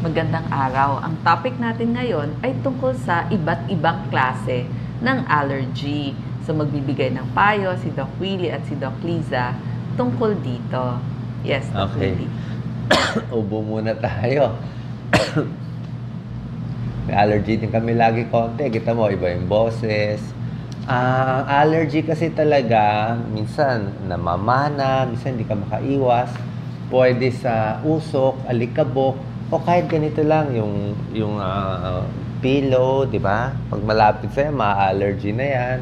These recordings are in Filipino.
Magandang araw. Ang topic natin ngayon ay tungkol sa iba't ibang klase ng allergy. So magbibigay ng payo si Doc Willie at si Doc Liza tungkol dito. Yes, Doc Okay. Willie. Ubo muna tayo. May allergy din kami lagi konti. Kita mo, iba yung boses. Allergy kasi talaga, minsan namamana, minsan hindi ka makaiwas. Pwede sa usok, alikabok, o kahit ganito lang, yung pillow, di ba? Pag malapit sa'yo, ma-allergy na yan.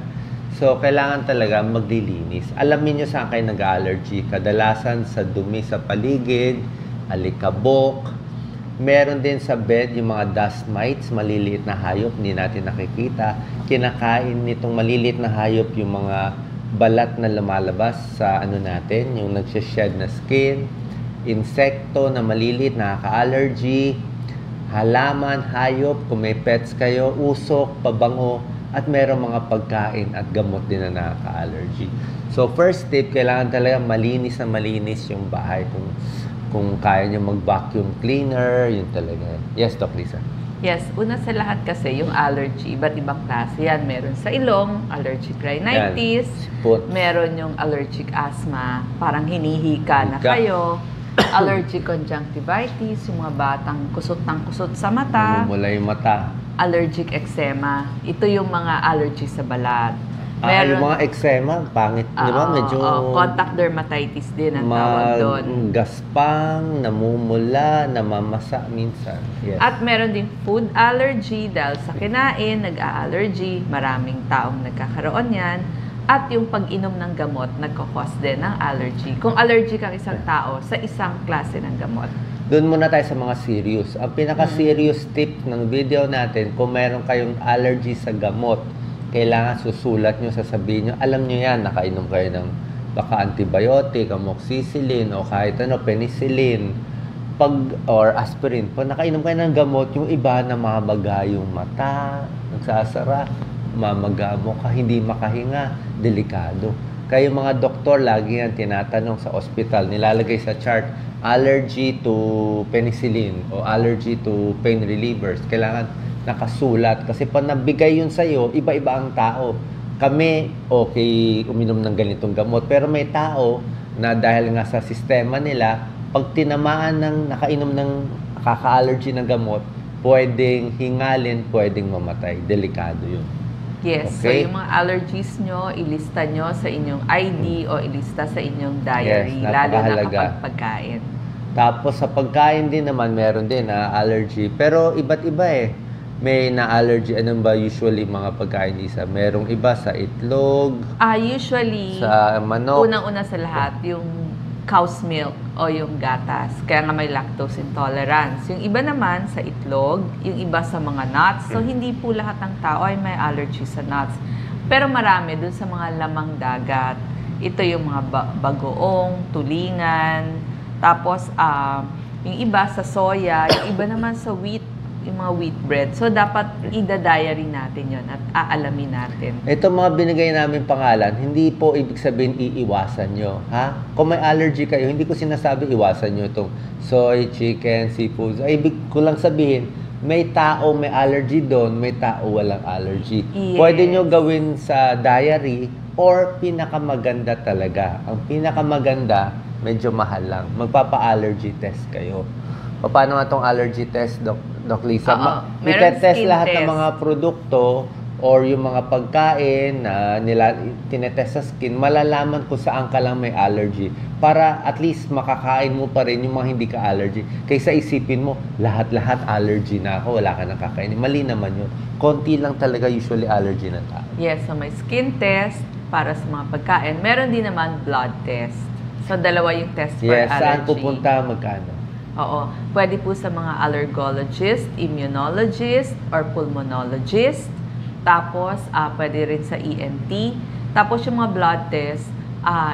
So, kailangan talaga maglilinis. Alamin nyo saan kayo nag-allergy. Kadalasan sa dumi sa paligid, alikabok. Meron din sa bed yung mga dust mites, maliliit na hayop, hindi natin nakikita. Kinakain nitong maliliit na hayop yung mga balat na lumalabas sa ano natin, yung nagsished na skin. Insekto na maliliit, nakaka-allergy. Halaman, hayop, kung may pets kayo, usok, pabango, at meron mga pagkain at gamot din na nakaka-allergy. So, first tip, kailangan talaga malinis na malinis yung bahay. Kung kaya nyo mag-vacuum cleaner, yun talaga. Yes, Doc Lisa. Yes, una sa lahat kasi yung allergy, iba't ibang klase yan. Meron sa ilong, allergic rhinitis. Sipot. Meron yung allergic asthma, parang hinihika na Hika. kayo. Allergic conjunctivitis, yung mga batang kusot ng kusot sa mata. Namumula yung mata. Allergic eczema. Ito yung mga allergy sa balat. Yung mga eczema, pangit, di ba? Medyo contact dermatitis din ang tawag doon. gaspang, namumula, namamasa minsan. Yes. At meron din food allergy dahil sa kinain, nag-a-allergy. Maraming taong nagkakaroon yan. At yung pag-inom ng gamot, nagkakos din ng allergy. Kung allergic ang isang tao sa isang klase ng gamot. Doon muna tayo sa mga serious. Ang pinaka-serious tip ng video natin, kung meron kayong allergy sa gamot, kailangan susulat nyo, sasabihin nyo, alam nyo yan, nakainom kayo ng baka antibiotic, amoxicillin, o kahit ano, penicillin, or aspirin. Pag nakainom kayo ng gamot, yung iba na mamaga yung mata, nagsasara, mamaga mo ka, hindi makahinga, delikado. Kaya yung mga doktor, lagi yan tinatanong sa ospital, nilalagay sa chart, allergy to penicillin o allergy to pain relievers. Kailangan nakasulat. Kasi pag nabigay yun sa'yo, iba-iba ang tao. Kami, okay, uminom ng ganitong gamot. Pero may tao na dahil nga sa sistema nila, pag tinamaan ng nakainom ng kaka-allergy ng gamot, pwedeng hingalin, pwedeng mamatay. Delikado yun. Yes, so Okay. yung mga allergies nyo, ilista nyo sa inyong ID o ilista sa inyong diary, Yes, lalo na napakahalaga. kapag pagkain. Tapos sa pagkain din naman, meron din allergy. Pero iba't iba eh. May na-allergy. Anong ba usually mga pagkain, Lisa? Merong iba sa itlog, Usually, sa manok. unang-una sa lahat, yung cow's milk o yung gatas. Kaya nga may lactose intolerance. Yung iba naman sa itlog, yung iba sa mga nuts. So, hindi po lahat ng tao ay may allergy sa nuts. Pero marami dun sa mga lamang dagat. Ito yung mga bagoong, tulingan. Tapos, yung iba sa soya, yung iba naman sa wheat, yung mga wheat bread. So, dapat ida-diary natin yon at aalamin natin. Ito mga binigay namin pangalan, hindi po ibig sabihin iiwasan nyo. Ha? Kung may allergy kayo, hindi ko sinasabi iwasan nyo itong soy, chicken, seafood. Ay, ibig ko lang sabihin, may tao may allergy doon, may tao walang allergy. Yes. Pwede nyo gawin sa diary or pinakamaganda talaga. Ang pinakamaganda, medyo mahal lang. Magpapa-allergy test kayo. Paano nga itong allergy test, Doc Lisa? Meron Itetest skin lahat test. ng mga produkto or yung mga pagkain na tinetest sa skin, malalaman kung saan ka lang may allergy. Para at least makakain mo pa rin yung mga hindi ka allergy. Kaysa isipin mo, lahat-lahat allergy na ako, wala ka nang kakainin. Mali naman yun. Konti lang talaga usually allergy ng tao. Yes, so may skin test para sa mga pagkain. Meron din naman blood test. So, dalawa yung test for Yes, allergy. saan pupunta, magkano? Oo. Pwede po sa mga allergologist, immunologist, or pulmonologist. Tapos, pwede rin sa ENT. Tapos, yung mga blood test,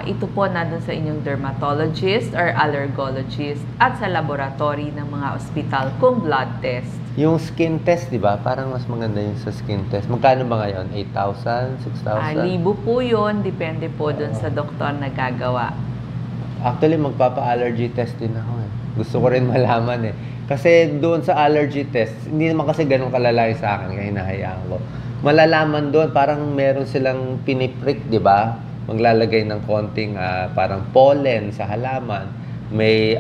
ito po nandun sa inyong dermatologist or allergologist at sa laboratory ng mga ospital kung blood test. Yung skin test, di ba? Parang mas maganda yung sa skin test. Magkano ba ngayon? 8,000? 6,000? Libo po yun. Depende po dun sa doktor na gagawa. Actually, magpapa-allergy test din ako eh. Gusto ko rin malaman eh. Kasi doon sa allergy test, hindi naman kasi ganun kalalaki sa akin, kaya hinahayaan ko. Malalaman doon, parang meron silang piniprick, di ba? Maglalagay ng konting parang pollen sa halaman. May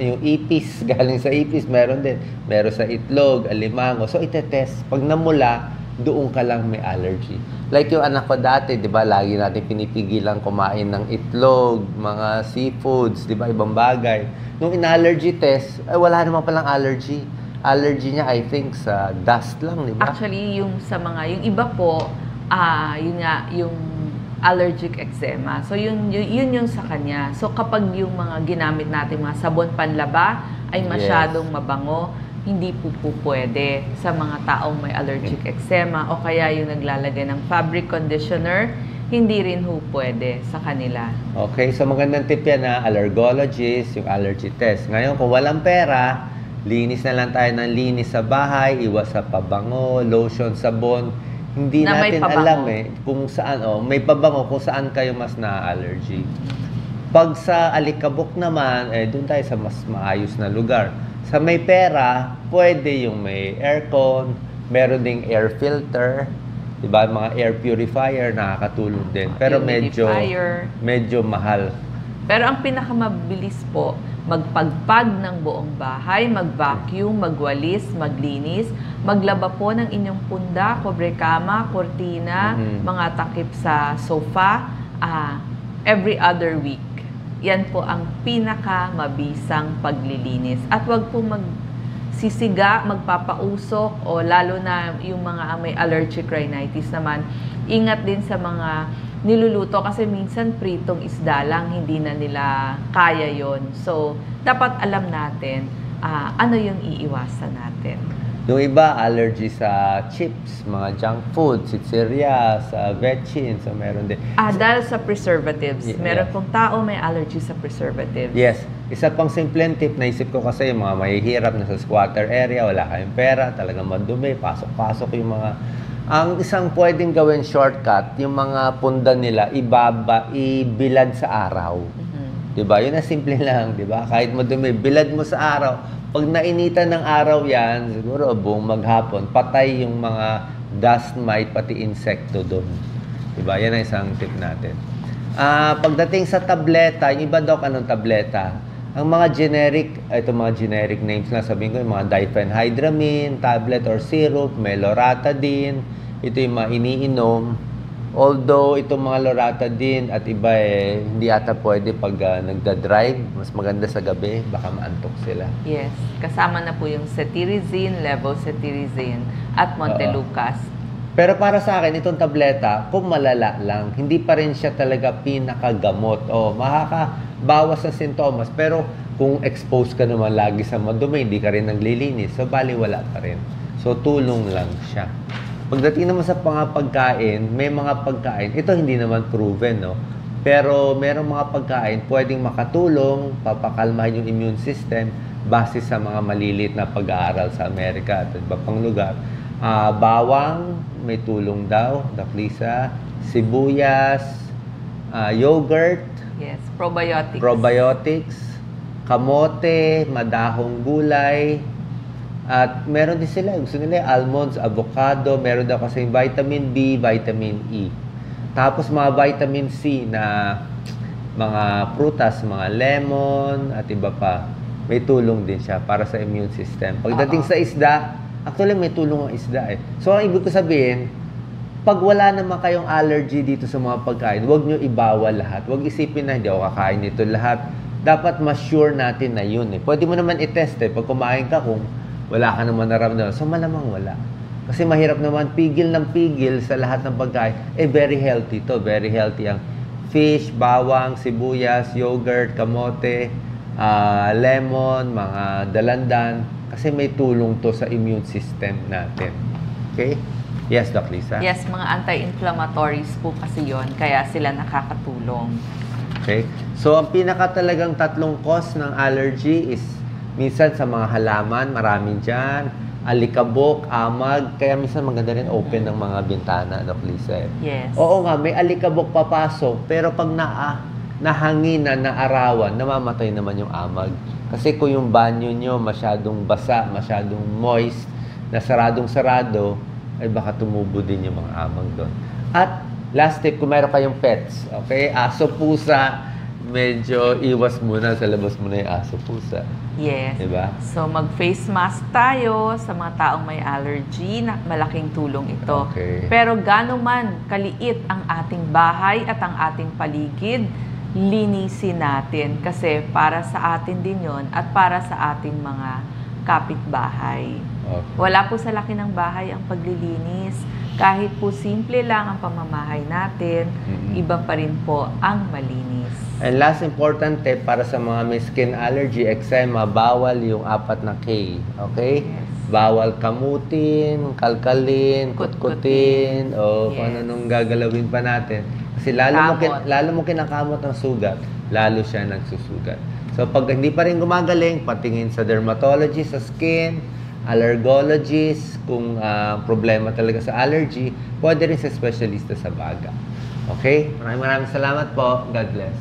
yung ipis, galing sa ipis, meron din. Meron sa itlog, alimango. So, itetest. Pag namula, doon ka lang may allergy. Like yung anak ko dati, di ba, lagi natin pinipigilan kumain ng itlog, mga seafoods, di ba, ibang bagay. Nung in-allergy test, ay wala naman palang allergy. Allergy niya, I think, sa dust lang, di ba? Actually, yung sa mga, yung iba po, yun nga, yung allergic eczema. So, yun yung sa kanya. So, kapag yung mga ginamit natin, mga sabon panlaba, ay masyadong mabango, hindi po pwede sa mga taong may allergic eczema o kaya yung naglalagay ng fabric conditioner, hindi rin po pwede sa kanila. Okay, so magandang tip yan na allergologist, yung allergy test. Ngayon, kung walang pera, linis na lang tayo ng linis sa bahay, iwas sa pabango, lotion, sabon. Hindi Na may natin pabango. alam kung saan, may pabango, kung saan kayo mas na-allergy. Pag sa alikabok naman, doon tayo sa mas maayos na lugar. Sa may pera, pwede yung may aircon, meron ding air filter, diba? Mga air purifier, nakakatulong din. Pero medyo mahal. Pero ang pinakamabilis po, magpagpag ng buong bahay, mag-vacuum, magwalis, maglinis, maglaba po ng inyong punda, kobrekama, kortina, mga takip sa sofa, every other week. Yan po ang pinakamabisang paglilinis. At wag po magsisiga, magpapausok, o lalo na yung mga may allergic rhinitis naman, ingat din sa mga niluluto kasi minsan pritong isda lang, hindi na nila kaya yon. So, dapat alam natin ano yung iiwasan natin. Yung iba, allergy sa chips, mga junk food, sitsirya, sa vetchin, so meron din. Dahil sa preservatives. Meron pong tao may allergy sa preservatives. Yes. Isa pang simpleng tip, naisip ko kasi yung mga mahihirap na sa squatter area, wala kayong pera, talagang madumi, pasok-pasok yung mga... Ang isang pwedeng gawin shortcut, yung mga punda nila, ibilad sa araw. Diba? Yun na simple lang, diba? Kahit madumi, bilad mo sa araw. Pag nainitan ng araw yan, siguro buong maghapon, patay yung mga dust mite, pati insekto doon. Diba? Yan ang isang tip natin. Pagdating sa tableta, yung iba, Doc, anong tableta? Ang mga generic names na sabihin ko, yung mga diphenhydramine, tablet or syrup, may loratadine, ito yung mga iniinom. Although itong mga loratadine at iba hindi ata pwede pag nagda-drive, mas maganda sa gabi, baka maantok sila. Yes, kasama na po yung cetirizine, levocetirizine at Montelukast. Pero para sa akin, itong tableta, kung malala lang, hindi pa rin siya talaga pinakagamot. Makakabawas sa sintomas, pero kung exposed ka naman lagi sa madumi, hindi ka rin naglilinis, so bali wala pa rin. So tulong lang siya. Pagdating naman sa mga pagkain, may mga pagkain, ito hindi naman proven, no? Pero merong mga pagkain pwedeng makatulong, papakalmahin yung immune system base sa mga maliliit na pag-aaral sa Amerika at iba pang lugar. Bawang, may tulong daw, Doc Lisa. Sibuyas, yogurt. Yes, probiotics. Probiotics. Kamote, madahong gulay. At meron din sila, gusto nila almonds, avocado, meron daw kasi vitamin B, vitamin E. Tapos mga vitamin C na mga prutas, mga lemon, at iba pa. May tulong din siya para sa immune system. Pagdating sa isda, actually may tulong ang isda . So ang ibig ko sabihin, pag wala naman kayong allergy dito sa mga pagkain, huwag nyo ibawal lahat. Huwag isipin na hindi ako kakain nito lahat. Dapat mas sure natin na yun . Pwede mo naman i-test pag kumain ka kung wala ka naman naramdaman. So, malamang wala. Kasi mahirap naman pigil ng pigil sa lahat ng pagkain. Very healthy to. Very healthy ang fish, bawang, sibuyas, yogurt, kamote, lemon, mga dalandan. Kasi may tulong to sa immune system natin. Okay? Yes, Doc Lisa? Yes, mga anti-inflammatories po kasi yon, kaya sila nakakatulong. Okay? So, ang pinaka talagang tatlong cause ng allergy is minsan sa mga halaman, maraming dyan, alikabok, amag, kaya minsan maganda rin open ng mga bintana, Doc Lisa. Yes. Oo nga, may alikabok papasok, pero pag nahanginan, naarawan, namamatay naman yung amag. Kasi kung yung banyo nyo masyadong basa, masyadong moist, na saradong-sarado, ay baka tumubo din yung mga amag doon. At last tip, kung meron kayong pets, okay? Aso, pusa, medyo iwas muna, sa labas muna yung aso, pusa. Yes. Diba? So, mag-face mask tayo sa mga taong may allergy, na malaking tulong ito. Okay. Pero gano'n man kaliit ang ating bahay at ang ating paligid, linisin natin kasi para sa atin din yon at para sa ating mga kapitbahay. Okay. Wala po sa laki ng bahay ang paglilinis. Kahit po simple lang ang pamamahay natin, iba pa rin po ang malinis. And last important tip para sa mga may skin allergy, eczema, bawal yung 4 na K. Okay? Yes. Bawal kamutin, kalkalin, kutkutin, o kung Yes. anong gagalawin pa natin. Kasi lalo mo kinakamot ang sugat, lalo siya nagsusugat. So pag hindi pa rin gumagaling, patingin sa dermatologist, sa skin, allergologist, kung problema talaga sa allergy, pwede rin sa specialista sa baga. Okay? Maraming salamat po. God bless.